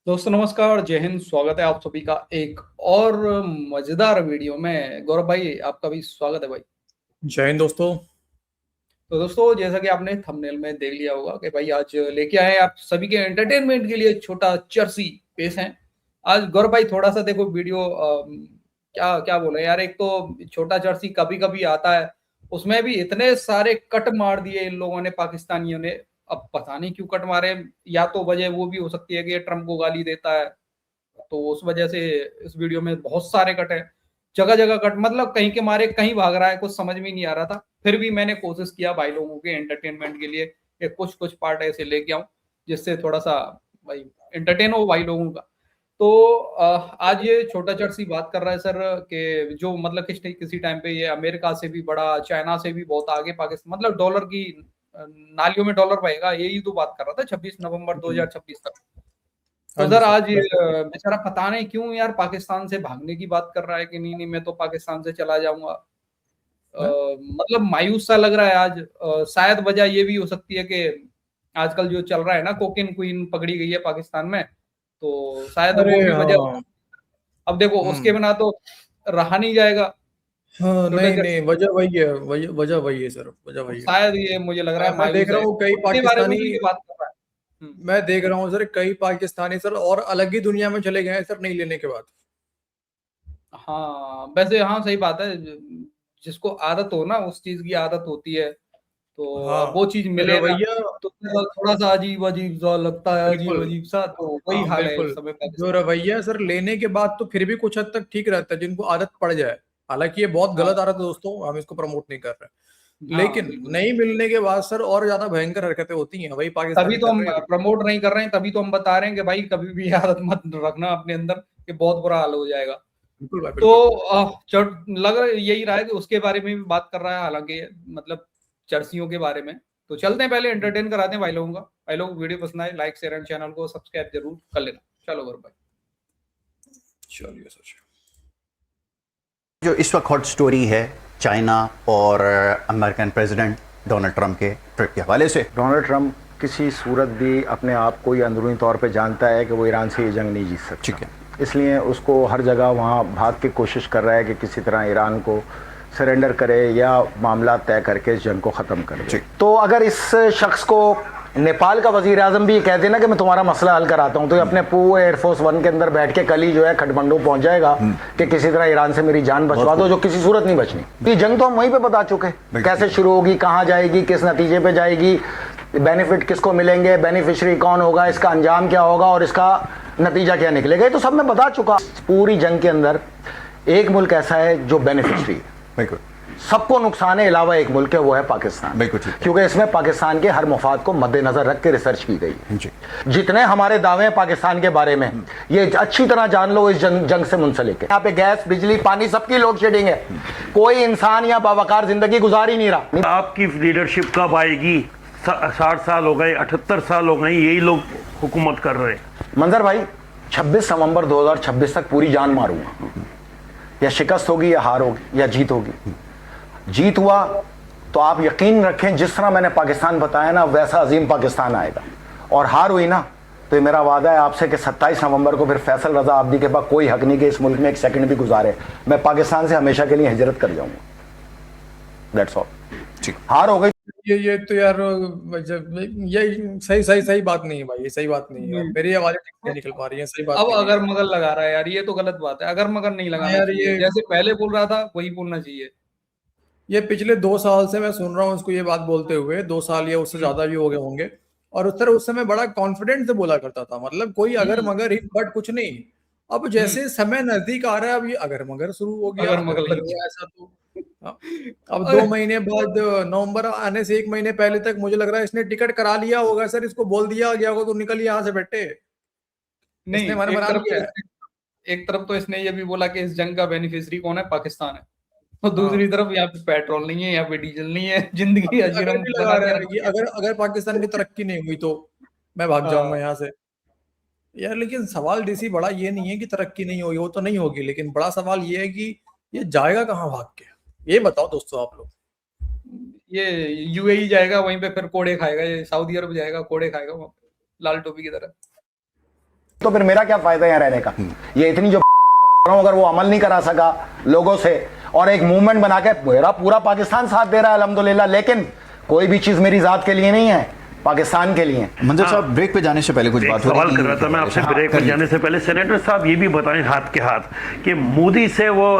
दोस्तों नमस्कार, जय हिंद। स्वागत है आप सभी का एक और मजेदार वीडियो में। गौरव भाई, आपका भी स्वागत है भाई। जय हिंद दोस्तों। तो दोस्तों, जैसा कि आपने थंबनेल में देख लिया होगा कि भाई आज लेके आए हैं आप सभी के एंटरटेनमेंट के लिए छोटा चर्सी पेश है। आज गौरव भाई थोड़ा सा देखो वीडियो क्या क्या बोले यार। एक तो छोटा चर्सी कभी कभी आता है, उसमें भी इतने सारे कट मार दिए इन लोगों ने, पाकिस्तानियों ने। अब पता नहीं क्यों कट मारे। या तो वजह वो भी हो सकती है कि ये ट्रम्प को गाली देता है, तो उस वजह से इस वीडियो में बहुत सारे कट है। जगह जगह कट, मतलब कहीं के मारे कहीं भाग रहा है, कुछ समझ में नहीं आ रहा था। फिर भी मैंने कोशिश किया भाई लोगों के एंटरटेनमेंट के लिए कि कुछ कुछ पार्ट ऐसे लेके आऊं जिससे थोड़ा सा भाई एंटरटेन हो भाई लोगों का। तो आज ये छोटा चट सी बात कर रहा है सर कि जो मतलब किसी टाइम पे ये अमेरिका से भी बड़ा, चाइना से भी बहुत आगे, पाकिस्तान मतलब डॉलर की नालियों में डॉलर बहेगा, यही तो बात कर रहा था 26 नवंबर 2026 तक। तो हाँ जी सर सर, आज बिल्कुल। बेचारा पता नहीं क्यों यार पाकिस्तान से भागने की बात कर रहा है कि नहीं नहीं मैं तो पाकिस्तान से चला जाऊंगा। हाँ? मतलब मायूस सा लग रहा है आज। शायद वजह ये भी हो सकती है कि आजकल जो चल रहा है ना, कोकेन क्वीन पकड़ी गई है पाकिस्तान में, तो शायद अरे वो भी वजह। हाँ। अब देखो उसके हम्म। बिना तो रहा नहीं जाएगा। हाँ, छोटे नहीं नहीं, वजह वही है, वजह वही है सर, वजह वही है। शायद ये मुझे लग रहा है मैं देख मायूस रहा है, हूँ कई अपने बारे में पाकिस्तानी। भी ये बात कर रहा है। मैं देख रहा हूँ सर कई पाकिस्तानी सर और अलग ही दुनिया में चले गए हैं सर, नहीं लेने के बाद। हाँ वैसे हाँ सही बात है। जिसको आदत हो ना, उस चीज की आदत होती है, तो अब हाँ, वो चीज मिले ना, रवैया। तो थोड़ा सा अजीब अजीब सा लगता है, अजीब बिल्कुल। अजीब सा। तो वही हाँ हाल है बिल्कुल। इस समय जो पाकिस्तान। रवैया सर लेने के बाद तो फिर भी कुछ हद तक ठीक रहता है, जिनको आदत पड़ जाए। हालांकि ये बहुत हाँ गलत आदत है दोस्तों, हम इसको प्रमोट नहीं कर रहे। हाँ लेकिन बिल्कुल। नहीं मिलने के बाद सर और ज्यादा भयंकर हरकतें होती हैं, वही तभी पाकिस्तानी तो कर हम रहे हैं अभी। प्रमोट नहीं कर रहे हैं, तभी तो हम बता रहे हैं कि भाई कभी भी ये आदत मत रखना अपने अंदर, कि बहुत बुरा हाल हो जाएगा। बिल्कुल भाई, तो बिल्कुल। लग रहा यही रहा है कि उसके बारे में भी बात कर रहा है, हालांकि मतलब जर्सियों के बारे में। तो चलते हैं, पहले एंटरटेन कराते हैं भाई लोगों का। भाई लोग वीडियो पसंद आए लाइक शेयर एंड चैनल को सब्सक्राइब जरूर कर लेना। चलो गौरव भाई। चलिए सर। जो इस वक्त हॉट स्टोरी है चाइना और अमेरिकन प्रेसिडेंट डोनाल्ड ट्रंप के ट्रिप के हवाले से। डोनाल्ड ट्रंप किसी सूरत भी अपने आप को ये अंदरूनी तौर पे जानता है कि वो ईरान से ये जंग नहीं जीत सकता। ठीक है। इसलिए उसको हर जगह वहाँ भाग के कोशिश कर रहा है कि किसी तरह ईरान को सरेंडर करे या मामला तय करके इस जंग को ख़त्म कर दे। तो अगर इस शख्स को नेपाल का वजीर आजम भी ये कह देना कि मैं तुम्हारा मसला हल कराता हूँ, तो ये अपने पूरे एयरफोर्स वन के अंदर बैठ के कल ही जो है खटमंडू पहुंच जाएगा कि किसी तरह ईरान से मेरी जान बचवा दो, जो किसी सूरत नहीं बचनी। ये जंग तो हम वहीं पे बता चुके, कैसे शुरू होगी, कहाँ जाएगी, किस नतीजे पे जाएगी, बेनिफिट किसको मिलेंगे, बेनिफिशरी कौन होगा, इसका अंजाम क्या होगा और इसका नतीजा क्या निकलेगा, ये तो सब मैं बता चुका। पूरी जंग के अंदर एक मुल्क ऐसा है जो बेनिफिशरी है, बिल्कुल सबको नुकसान है, अलावा एक मुल्क है, वो है पाकिस्तान। बिल्कुल ठीक है। क्योंकि इसमें पाकिस्तान के हर मफाद को मद्देनजर रख के रिसर्च की गई है। जी। जितने हमारे दावे हैं पाकिस्तान के बारे में, ये अच्छी तरह जान लो, इस जंग से मुंसलिक है। यहाँ पे गैस, बिजली, पानी सबकी लोड शेडिंग है, कोई इंसान यहाँ बावकार जिंदगी गुजार ही नहीं रहा। आपकी लीडरशिप कब आएगी? 60 साल हो गए, 78 साल हो गए, यही लोग हुकूमत कर रहे हैं। मंजर भाई, 26 नवंबर 2026 तक पूरी जान मारूंगा। या शिकस्त होगी या हार होगी या जीत होगी। जीत हुआ तो आप यकीन रखें, जिस तरह मैंने पाकिस्तान बताया ना, वैसा अजीम पाकिस्तान आएगा। और हार हुई ना, तो ये मेरा वादा है आपसे कि 27 नवंबर को फिर फैसल रजा आब्दी के पास कोई हक नहीं कि इस मुल्क में एक सेकंड भी गुजारे। मैं पाकिस्तान से हमेशा के लिए हिजरत कर जाऊंगा। That's all. ठीक। हार हो गई। ये तो यार ये सही सही सही बात नहीं है भाई, ये सही बात नहीं है। मेरी आवाजें ठीक नहीं निकल पा रही है, सही बात अब नहीं है। अगर मगर लगा रहा है यार, ये तो गलत बात है। अगर मगर नहीं हाँ लगाना यार, चाहिए, जैसे पहले बोल रहा था वही बोलना चाहिए। ये पिछले 2 साल से मैं सुन रहा हूँ उसको ये बात बोलते हुए, 2 साल या उससे ज्यादा भी हो गए होंगे। और उस समय बड़ा कॉन्फिडेंट से बोला करता था, मतलब कोई अगर हम्म मगर ही बट कुछ नहीं। अब हम्म जैसे समय नजदीक आ रहा है, अब ये अगर मगर शुरू हो गया, अगर अगर मगर नहीं लग हुआ ऐसा तो। हाँ। अब अरे 2 महीने बाद, नवंबर आने से 1 महीने पहले तक मुझे लग रहा है इसने टिकट करा लिया होगा सर, इसको बोल दिया गया होगा तो निकल यहाँ से बैठे। नहीं, इसने मन एक बना तरफ तो लिया है। इसने एक तरफ तो इसने ये भी बोला कि इस जंग का बेनिफिशियरी कौन है, पाकिस्तान है। और दूसरी हाँ। तरफ यहाँ पे पेट्रोल नहीं है, यहाँ पे डीजल नहीं है, जिंदगी अगर अजीरम भी लगा बना रहा के है रख कि दिया। अगर अगर पाकिस्तान की तरक्की नहीं हुई तो मैं भाग जाऊंगा हाँ, यहाँ से। यार लेकिन सवाल डीसी बड़ा ये नहीं है कि तरक्की नहीं होगी, वो तो नहीं होगी, लेकिन बड़ा सवाल ये है कि ये जाएगा कहाँ भाग के। ये बताओ दोस्तों आप लोग। ये यूएई जाएगा, वहीं पे फिर कोड़े खाएगा। ये सऊदी अरब जाएगा, कोड़े खाएगा वहां पे, लाल टोपी की तरह। तो फिर मेरा क्या फायदा यहाँ रहने का। ये इतनी जो अगर वो अमल नहीं करा सका लोगों से और एक मूवमेंट बना के, मेरा पूरा पाकिस्तान साथ दे रहा है अल्हम्दुलिल्लाह, लेकिन कोई भी चीज मेरी जात के लिए नहीं है, पाकिस्तान के लिए। मंजर साहब, ब्रेक पे जाने से पहले कुछ बात हो रही सवाल कर रहा था मैं आपसे, ब्रेक पर जाने से पहले सेनेटर साहब ये भी बताएं हाथ के हाथ कि मोदी से वो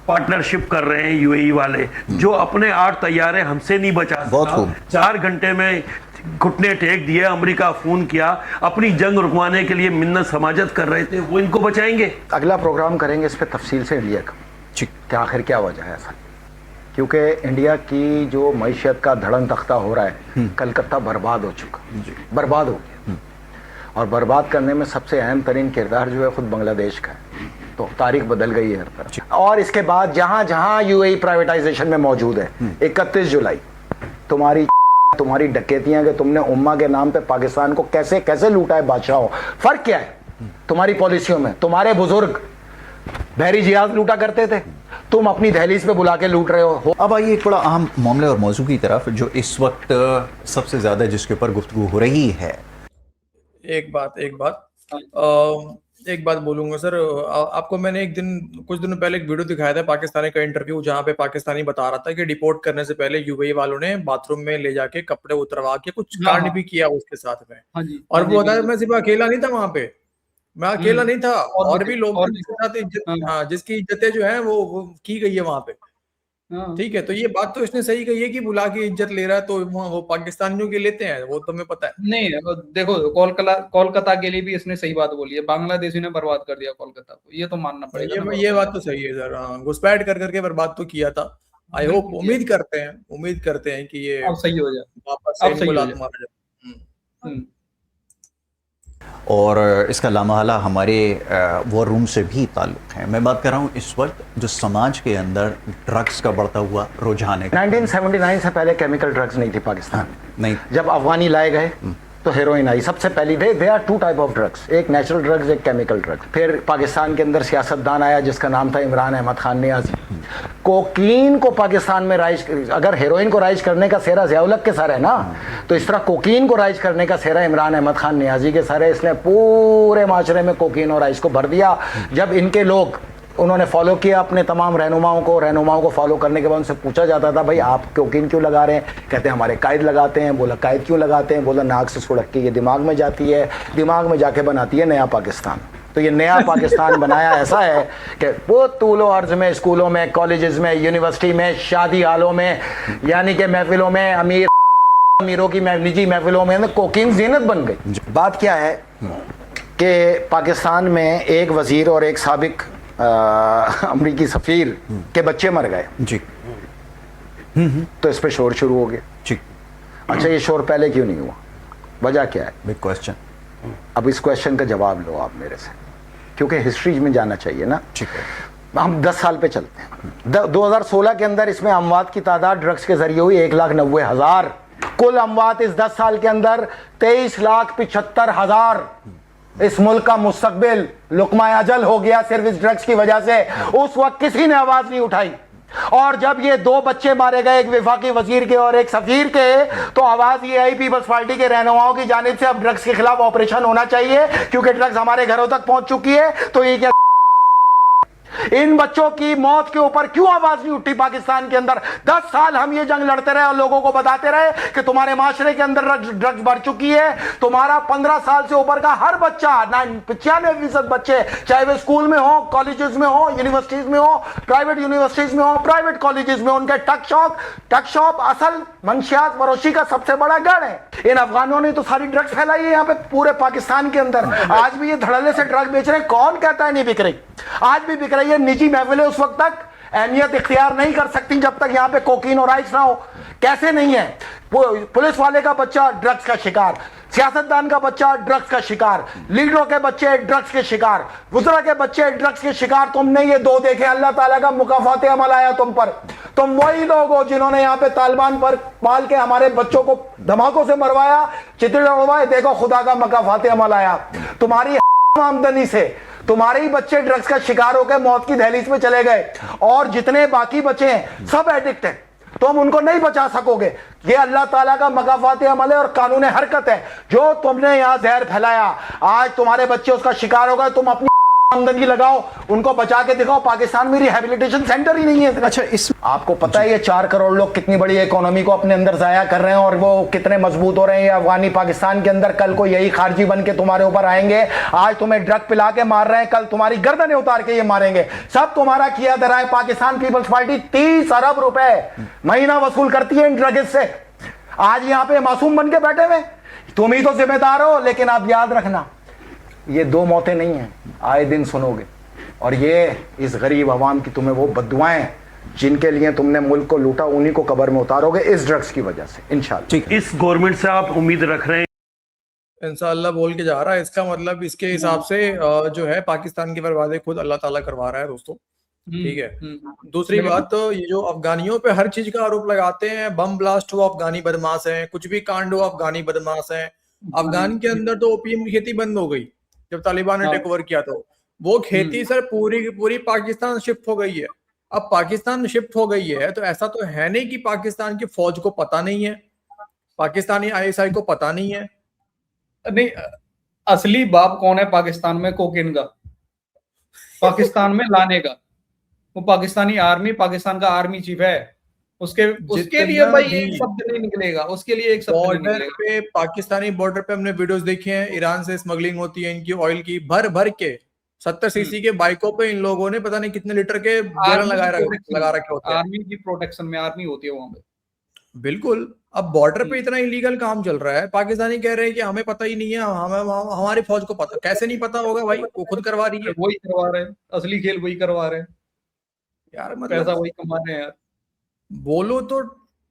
पार्टनरशिप कर रहे हैं यूएई वाले, जो अपने 8 तैयारे हमसे नहीं बचा बहुत खूब। 4 घंटे में घुटने टेक दिए, अमेरिका फोन किया, अपनी जंग रुकवाने के लिए मिन्नत समाजत कर रहे थे, वो इनको बचाएंगे। अगला प्रोग्राम करेंगे इस पे तफसील से इंडिया का, क्या आखिर क्या वजह है ऐसा, क्योंकि इंडिया की जो मईशत का धड़न तख्ता हो रहा है, कलकत्ता बर्बाद हो चुका, बर्बाद हो गया, और बर्बाद करने में सबसे अहम तरीन किरदार जो है खुद बांग्लादेश का है। तो तारीख बदल गई है हर तरफ। और इसके बाद जहां जहां यूएई प्राइवेटाइजेशन में मौजूद है, 31 जुलाई तुम्हारी डकैतियां कि तुमने उम्मा के नाम पे पाकिस्तान को कैसे कैसे लूटा है बादशाहों। फर्क क्या है तुम्हारी पॉलिसियों में? तुम्हारे बुजुर्ग बहरी जिहाज लूटा करते थे, तुम अपनी दहलीज पे बुला के लूट रहे हो। अब आइए एक बड़ा अहम मामले और मौजू की तरफ, जो इस वक्त सबसे ज्यादा जिसके ऊपर गुफ्तगू हो रही है। एक बात बोलूंगा सर, आपको मैंने कुछ दिनों पहले एक वीडियो दिखाया था पाकिस्तानी का इंटरव्यू, जहां पे पाकिस्तानी बता रहा था कि डिपोर्ट करने से पहले यूएई वालों ने बाथरूम में ले जाके कपड़े उतरवा के कुछ कांड भी किया उसके साथ में। और वो बताया मैं सिर्फ अकेला नहीं था वहां पे, मैं अकेला नहीं था, और भी लोग जिसके साथ इज्जत, जिसकी इज्जतें जो है वो की गई है वहां पे। ठीक है, तो ये बात तो इसने सही कही है कि बुला के इज्जत ले रहा है, तो वो पाकिस्तानियों के लेते हैं, वो तुम्हें पता है। नहीं देखो, कोलकाता के लिए भी इसने सही बात बोली है, बांग्लादेशी ने बर्बाद कर दिया कोलकाता को, ये तो मानना पड़ेगा। ये बात तो सही है सर, हाँ, घुसपैठ कर करके बर्बाद तो किया था। आई होप, उम्मीद करते हैं कि ये अब सही हो जाए, वापस से इनको लात मारा जाए। और इसका लामहला हमारे वॉर रूम से भी ताल्लुक है। मैं बात कर रहा हूँ इस वक्त जो समाज के अंदर ड्रग्स का बढ़ता हुआ रुझान है। 1979 से पहले केमिकल ड्रग्स नहीं थी पाकिस्तान में। नहीं, जब अफगानी लाए गए तो हेरोइन आई सबसे पहली। They are 2 type of drugs, एक नेचुरल ड्रग्स, एक केमिकल ड्रग्स। फिर पाकिस्तान के अंदर सियासतदान आया जिसका नाम था इमरान अहमद खान नियाजी। कोकीन को पाकिस्तान में राइज, अगर हेरोइन को राइज करने का सेहरा ज़ियाउल-हक के सर है ना, तो इस तरह कोकीन को राइज करने का सेहरा इमरान अहमद खान नियाजी के सर है। इसने पूरे माशरे में कोकीन और राइज को भर दिया। जब इनके लोग उन्होंने फॉलो किया अपने तमाम रहनुमाओं को फॉलो करने के बाद उनसे पूछा जाता था, भाई आप कोकीन क्यों लगा रहे हैं? कहते हैं हमारे कायद लगाते हैं। बोला कायद क्यों लगाते हैं? बोला नाक से सुड़क के ये दिमाग में जाती है, दिमाग में जाके बनाती है नया पाकिस्तान। तो ये नया पाकिस्तान बनाया ऐसा है कि वो तूलो अर्ज में, स्कूलों में, कॉलेजेस में, यूनिवर्सिटी में, शादी हालों में, यानी कि महफिलों में, अमीरों की निजी महफिलों में कोकीन ज़ीनत बन गई। बात क्या है कि पाकिस्तान में एक वजीर और एक साबिक अमरीकी सफीर के बच्चे मर गए जी। तो इस पे शोर शुरू हो गया जी। अच्छा, ये शोर पहले क्यों नहीं हुआ? वजह क्या है? Big question. अब इस क्वेश्चन का जवाब लो आप मेरे से, क्योंकि हिस्ट्री में जाना चाहिए ना। ठीक है, हम 10 साल पे चलते हैं। 2016 के अंदर इसमें अमवात की तादाद ड्रग्स के जरिए हुई 1,90,000। कुल अमवात इस 10 साल के अंदर 23,75,000। इस मुल्क का मुस्तकबिल लुकमा अजल हो गया सिर्फ इस ड्रग्स की वजह से। उस वक्त किसी ने आवाज नहीं उठाई, और जब ये 2 बच्चे मारे गए, एक विफाकी वजीर के और एक सफीर के, तो आवाज ये आई पीपल्स पार्टी के रहनुमाओं की जानिब से अब ड्रग्स के खिलाफ ऑपरेशन होना चाहिए, क्योंकि ड्रग्स हमारे घरों तक पहुंच चुकी है। तो ये क्या, इन बच्चों की मौत के ऊपर क्यों आवाज नहीं उठी पाकिस्तान के अंदर? 10 साल हम ये जंग लड़ते रहे और लोगों को बताते रहे कि तुम्हारे माशरे के अंदर ड्रग्स बढ़ चुकी है। तुम्हारा 15 साल से ऊपर का हर बच्चा, 95% बच्चे, चाहे वे स्कूल में हो, कॉलेजेस में हो, यूनिवर्सिटीज में हो, प्राइवेट यूनिवर्सिटीज में हो, प्राइवेट कॉलेजेस में, उनके टक शॉप असल मंशियात फरोशी का सबसे बड़ा गढ़ है। इन अफगानों ने तो सारी ड्रग्स फैलाई है यहाँ पे पूरे पाकिस्तान के अंदर। आज भी ये धड़ल्ले से ड्रग बेच रहे हैं। कौन कहता है नहीं बिक रही? आज भी बिक रही है। निजी महफिलें उस वक्त तक अहमियत इख्तियार नहीं कर सकती जब तक यहाँ पे कोकीन और आइस ना हो। कैसे नहीं है? पुलिस वाले का बच्चा ड्रग्स का शिकार, सियासतदान का बच्चा ड्रग्स का शिकार, लीडरों के बच्चे ड्रग्स के शिकार, वुज़रा के बच्चे ड्रग्स के शिकार। तुमने ये 2 देखे, अल्लाह ताला का मुकाफात अमल आया तुम पर। तुम वही लोग हो जिन्होंने यहाँ पे तालिबान पर पाल के हमारे बच्चों को धमाकों से मरवाया, चितड़े उड़वाए। देखो खुदा का मुकाफात अमल आया। तुम्हारी आमदनी से तुम्हारे ही बच्चे ड्रग्स का शिकार होकर मौत की दहलीज में चले गए, और जितने बाकी बचे हैं सब एडिक्ट हैं। तुम उनको नहीं बचा सकोगे। ये अल्लाह ताला का मकाफात अमल है और कानून हरकत है। जो तुमने यहाँ जहर फैलाया, आज तुम्हारे बच्चे उसका शिकार हो गए, तुम अपनी आमदनी लगाओ, उनको बचा के दिखाओ। पाकिस्तान में रिहेबिलिटेशन सेंटर ही नहीं है। अच्छा, इस आपको पता है ये 4 करोड़ लोग कितनी बड़ी इकोनॉमी को अपने अंदर जाया कर रहे हैं और वो कितने मजबूत हो रहे हैं। ये अफगानी पाकिस्तान के अंदर कल को यही खारजी बन के तुम्हारे ऊपर आएंगे। आज तुम्हें ड्रग पिला के मार रहे हैं, कल तुम्हारी गर्दनें उतार के ये मारेंगे। सब तुम्हारा किया धरा है। पाकिस्तान पीपल्स पार्टी 30 अरब रुपए महीना वसूल करती है इन ड्रग्स से। आज यहाँ पे मासूम बन के बैठे हुए, तुम ही तो जिम्मेदार हो। लेकिन आप याद रखना, ये 2 मौतें नहीं हैं, आए दिन सुनोगे। और ये इस गरीब आवाम की तुम्हें वो बद्दुआएं जिनके लिए तुमने मुल्क को लूटा, उन्हीं को कब्र में उतारोगे इस ड्रग्स की वजह से इंशाल्लाह। इस गवर्नमेंट से आप उम्मीद रख रहे हैं? इंशाल्लाह बोल के जा रहा है। इसका मतलब इसके हिसाब से जो है पाकिस्तान की बर्बादी खुद अल्लाह ताला करवा रहा है दोस्तों। ठीक है। दूसरी बात, तो ये जो अफगानियों पे हर चीज का आरोप लगाते हैं, बम ब्लास्ट हुआ अफगानी बदमाश है, कुछ भी कांड हुआ अफगानी बदमाश है। अफगान के अंदर तो ओपीएम की खेती बंद हो गई जब तालिबान ने टेक ओवर किया। तो वो खेती सर पूरी की पूरी पाकिस्तान शिफ्ट हो गई है। अब पाकिस्तान शिफ्ट हो गई है तो ऐसा तो है नहीं कि पाकिस्तान की फौज को पता नहीं है, पाकिस्तानी आईएसआई को पता नहीं है। नहीं, असली बाप कौन है पाकिस्तान में कोकेन का, पाकिस्तान में लाने का? वो पाकिस्तानी आर्मी, पाकिस्तान का आर्मी चीफ है। उसके लिए भाई एक शब्द नहीं निकलेगा, उसके लिए एक शब्द नहीं बॉर्डर निकलेगा। पे, पाकिस्तानी बॉर्डर पे हमने वीडियोस देखे हैं, ईरान से स्मगलिंग होती है इनकी ऑयल की, भर भर के 70 सीसी के बाइकों पे इन लोगों ने पता नहीं कितने लीटर के बैरल लगा रखे होते हैं। आर्मी की प्रोटेक्शन में आर्मी होती है वहां पे। बिल्कुल। अब बॉर्डर पे इतना इलीगल काम चल रहा है, पाकिस्तानी कह रहे हैं कि हमें पता ही नहीं है, हमारी फौज को पता। कैसे नहीं पता होगा भाई, वो खुद करवा रही है। वही करवा रहे हैं, असली खेल वही करवा रहे हैं यार। पैसा मतलब वही कमा रहे हैं यार। बोलो तो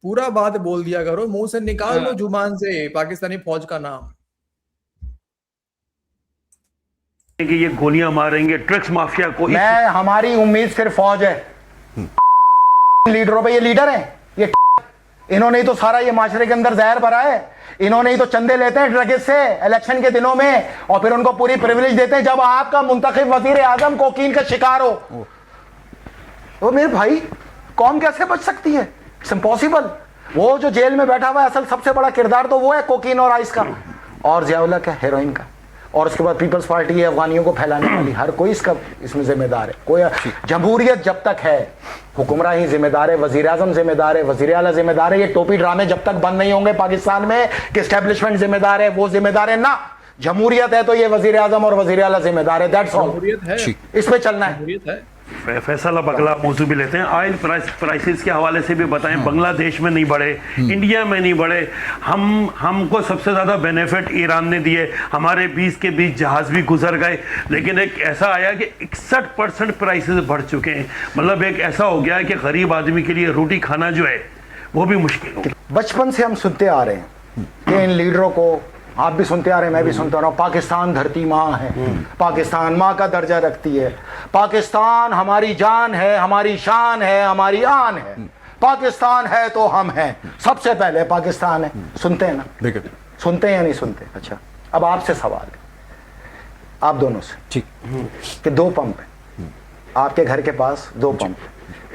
पूरा बात बोल दिया करो, मुंह से निकाल लो जुबान से पाकिस्तानी फौज का नाम। कि ये गोलियां मारेंगे ड्रग्स माफिया को। मैं, हमारी उम्मीद सिर्फ फौज है, लीडरों पे। ये लीडर हैं, ये इन्होंने ही तो सारा ये माशरे के अंदर जहर भरा है। इन्होंने ही तो चंदे लेते हैं ड्रग्स से इलेक्शन के दिनों में और फिर उनको पूरी प्रिविलेज देते हैं। जब आपका मुंतखब वजीर आजम कोकीन का शिकार हो तो मेरे भाई कौम कैसे बच सकती है? It's impossible. वो जो जेल में बैठा हुआ है, असल सबसे बड़ा किरदार तो वो है कोकीन और आइस का, और ज़ियाउल का हेरोइन का। और उसके बाद पीपल्स पार्टी है अफगानियों को फैलाने वाली। हर कोई इसमें जिम्मेदार है। कोई जमहूरियत जब तक है, हुक्मरान जिम्मेदार है, वजीर आजम जिम्मेदार है, वजीर आला जिम्मेदार है। ये टोपी ड्रामे जब तक बंद नहीं होंगे पाकिस्तान में कि एस्टेब्लिशमेंट जिम्मेदार है, वो जिम्मेदार है ना। जमहूरियत है तो ये वजीर आजम और वजीर आला जिम्मेदार है। That's all. इस पे चलना है। फैसला बगला मौजू भी लेते हैं। ऑयल प्राइसेस के हवाले से भी बताएं। बांग्लादेश में नहीं बढ़े, इंडिया में नहीं बढ़े। हमको सबसे ज़्यादा बेनिफिट ईरान ने दिए, हमारे 20 के 20 जहाज भी गुजर गए। लेकिन एक ऐसा आया कि 61% प्राइसेस बढ़ चुके हैं। मतलब एक ऐसा हो गया कि गरीब आदमी के लिए रोटी खाना जो है वो भी मुश्किल हो। बचपन से हम सुनते आ रहे हैं कि इन लीडरों को, आप भी सुनते आ रहे हैं, मैं भी सुनता रहा हूँ, पाकिस्तान धरती माँ है, पाकिस्तान माँ का दर्जा रखती है, पाकिस्तान हमारी जान है, हमारी शान है, हमारी आन है, पाकिस्तान है तो हम हैं, सबसे पहले पाकिस्तान है। सुनते हैं ना? सुनते हैं या नहीं सुनते? अच्छा, अब आपसे सवाल है, आप दोनों से, ठीक, कि 2 पंप है आपके घर के पास, 2 पंप,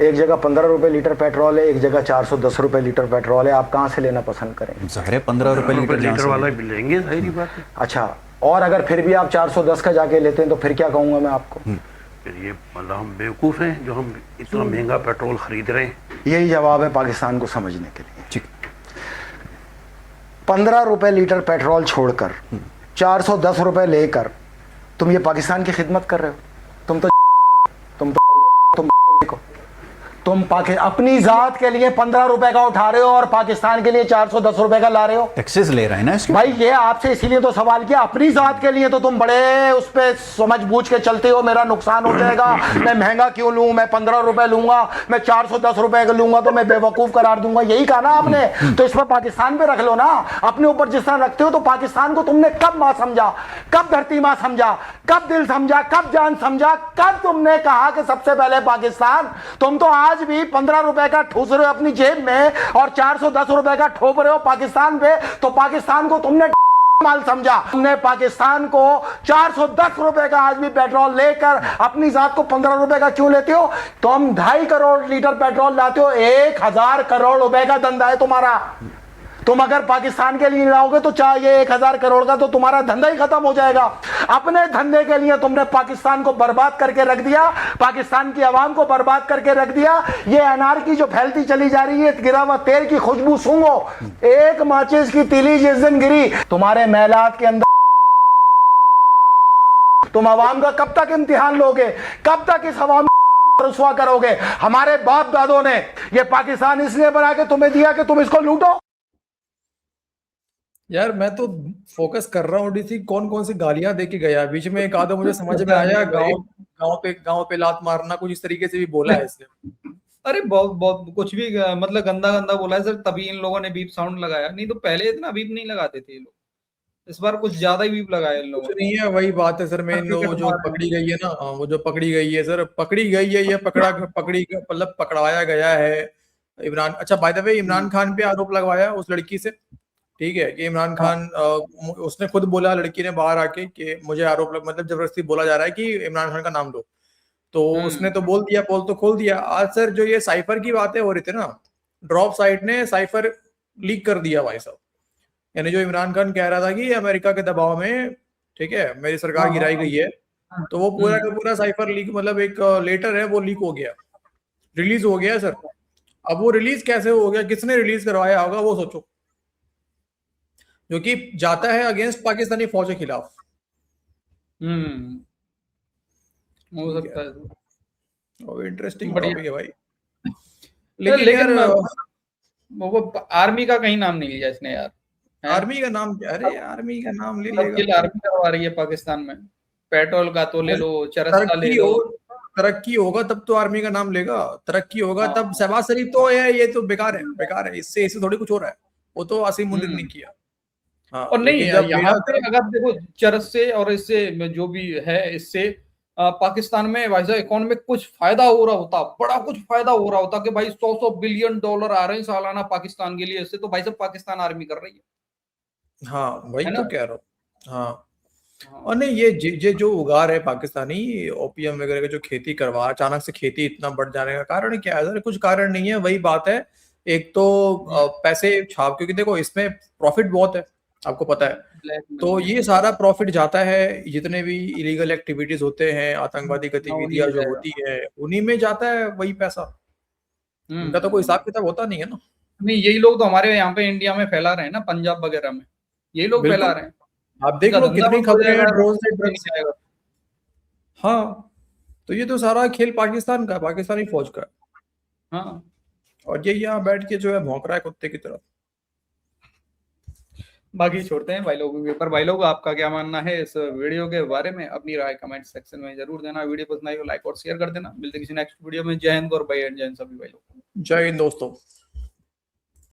एक जगह 15 रुपए लीटर पेट्रोल है, एक जगह 410 रुपए लीटर पेट्रोल है। आप कहाँ से लेना पसंद करेंगे? ज़ाहिर है 15 रुपए लीटर वाला भी लेंगे, जाहिर बात है। अच्छा, और अगर फिर भी आप 410 का जाके लेते हैं तो फिर क्या कहूंगा मैं आपको? ये मतलब हम बेवकूफ हैं जो हम इतना महंगा पेट्रोल खरीद रहे हैं। यही जवाब है पाकिस्तान को समझने के लिए। ठीक, 15 रुपए लीटर पेट्रोल छोड़कर 410 रुपए लेकर तुम ये पाकिस्तान की खिदमत कर रहे हो। तुम अपनी जात के लिए 15 रुपए का उठा रहे हो और पाकिस्तान के लिए 410 रुपए का ला रहे हो। टैक्सेस ले रहे हैं ना इसके। भाई ये आपसे इसीलिए तो सवाल किया, अपनी जात के लिए तो तुम बड़े उस पे समझ बूझ के चलते हो, मेरा नुकसान हो जाएगा, मैं महंगा क्यों लूं, मैं 15 रुपए लूंगा, मैं 410 रुपए का लूंगा तो मैं बेवकूफ करार दूंगा। यही कहा ना आपने, तो इस पर पाकिस्तान पे रख लो ना। अपने ऊपर जिस तरह रखते हो तो पाकिस्तान को तुमने कब माँ समझा, कब धरती माँ समझा, कब दिल समझा, कब जान समझा, कब तुमने कहा कि सबसे पहले पाकिस्तान? तुम तो आज भी 15 रुपए का ठूस रहे हो अपनी जेब में और 410 रुपए का ठोप रहे हो पाकिस्तान पे। तो पाकिस्तान को तुमने माल समझा। तुमने पाकिस्तान को 410 रुपए का आज भी पेट्रोल लेकर अपनी जात को 15 रुपए का क्यों लेते हो? तुम 2.5 करोड़ लीटर पेट्रोल लाते हो, 1000 करोड़ रुपए का धंधा है तुम्हारा। तुम अगर पाकिस्तान के लिए लाओगे तो चाहिए 1000 करोड़ का, तो तुम्हारा धंधा ही खत्म हो जाएगा। अपने धंधे के लिए तुमने पाकिस्तान को बर्बाद करके रख दिया, पाकिस्तान की आवाम को बर्बाद करके रख दिया। ये अनारकी जो फैलती चली जा रही है, गिरा हुआ तेल की खुशबू सूंघो, एक माचिस की तीली जिस दिन गिरी तुम्हारे महलात के अंदर, तुम आवाम का कब तक इम्तिहान लोगे, कब तक इस आवाम रुसवा करोगे। हमारे बाप दादों ने ये पाकिस्तान इसलिए बना के तुम्हें दिया कि तुम इसको लूटो। यार मैं तो फोकस कर रहा हूँ डीसी कौन कौन सी गालियां दे के गया, बीच में एक आधा मुझे समझ में आया, गांव पे लात मारना कुछ इस तरीके से भी बोला है इसने। अरे बहुत बहुत कुछ भी मतलब गंदा गंदा बोला है सर, तभी इन लोगों ने बीप साउंड लगाया, नहीं तो पहले इतना बीप नहीं लगाते थे ये लोग, इस बार कुछ ज्यादा ही बीप लगाया इन लोगों कुछ ने। नहीं है, वही बात है सर, मैं वो जो पकड़ी गई है ना, वो जो पकड़ी गई है सर, पकड़ी गई है या मतलब पकड़वाया गया है इमरान। अच्छा by the way, Imran Khan पे आरोप लगवाया उस लड़की से, ठीक है, कि इमरान खान उसने खुद बोला, लड़की ने बाहर आके कि मुझे आरोप मतलब जबरदस्ती बोला जा रहा है कि इमरान खान का नाम लो, तो उसने तो बोल दिया, पोल तो खोल दिया। आज सर जो ये साइफर की बातें हो रही थी ना, ड्रॉप साइट ने साइफर लीक कर दिया भाई साहब, यानी जो इमरान खान कह रहा था कि अमेरिका के दबाव में, ठीक है, मेरी सरकार गिराई गई है, तो वो पूरा का पूरा साइफर लीक, मतलब एक लेटर है वो लीक हो गया, रिलीज हो गया सर। अब वो रिलीज कैसे हो गया, किसने रिलीज करवाया होगा वो सोचो, जो कि जाता है अगेंस्ट पाकिस्तानी फौज के खिलाफ। हो सकता है, और इंटरेस्टिंग बढ़िया टॉपिक है भाई। लेकिन यार वो आर्मी का कहीं नाम नहीं लिया इसने यार, आर्मी का नाम क्या, अरे आर्मी का नाम ले लेगा, आर्मी करवा रही है पाकिस्तान में, पेट्रोल का तो ले लो, चरस का ले लो। तरक्की होगा तब तो आर्मी का नाम लेगा, तरक्की होगा तब। शहबाज शरीफ तो ये तो बेकार है, बेकार है, इससे थोड़ी कुछ हो रहा है, वो तो आसिम मुनीर ने किया। हाँ, और नहीं जब यहाँ पे अगर देखो चरस से और इससे जो भी है, इससे पाकिस्तान में भाई साहब इकोनॉमी में कुछ फायदा हो रहा होता, बड़ा कुछ फायदा हो रहा होता कि भाई 100 बिलियन डॉलर आ रहे हैं सालाना पाकिस्तान के लिए, इससे तो भाई साहब पाकिस्तान आर्मी कर रही है। हाँ वही तो कह रहा हूँ। हाँ और नहीं, ये जो उगा रहे पाकिस्तानी ओपीएम वगैरह का जो खेती करवा, अचानक से खेती इतना बढ़ जाने का कारण क्या है सर? कुछ कारण नहीं है, वही बात है, एक तो पैसे छाप, क्योंकि देखो इसमें प्रॉफिट बहुत है, आपको पता है, तो ये सारा प्रॉफिट जाता है, जितने भी इलीगल एक्टिविटीज होते हैं, आतंकवादी गतिविधियां जो होती है, उन्हीं में जाता है वही पैसा, उनका तो कोई हिसाब किताब होता नहीं है ना। नहीं यही लोग तो हमारे यहाँ पे इंडिया में फैला रहे हैं ना, पंजाब वगैरह में यही लोग फैला रहे हैं। आप देख लो कितनी खबरें हैं ड्रोन से ड्रग्स। हाँ तो ये तो सारा खेल पाकिस्तान का, पाकिस्तानी फौज का। हाँ और ये यहाँ बैठ के जो है भौंक रहा है कुत्ते की तरह। बाकी छोड़ते हैं भाई लोगों के ऊपर। भाई लोग आपका क्या मानना है इस वीडियो के बारे में, अपनी राय कमेंट सेक्शन में जरूर देना। वीडियो पसंद आई हो लाइक और शेयर कर देना। मिलते किसी नेक्स्ट वीडियो में। जय हिंद और जय हिंद सभी भाई लोग। जय हिंद दोस्तों।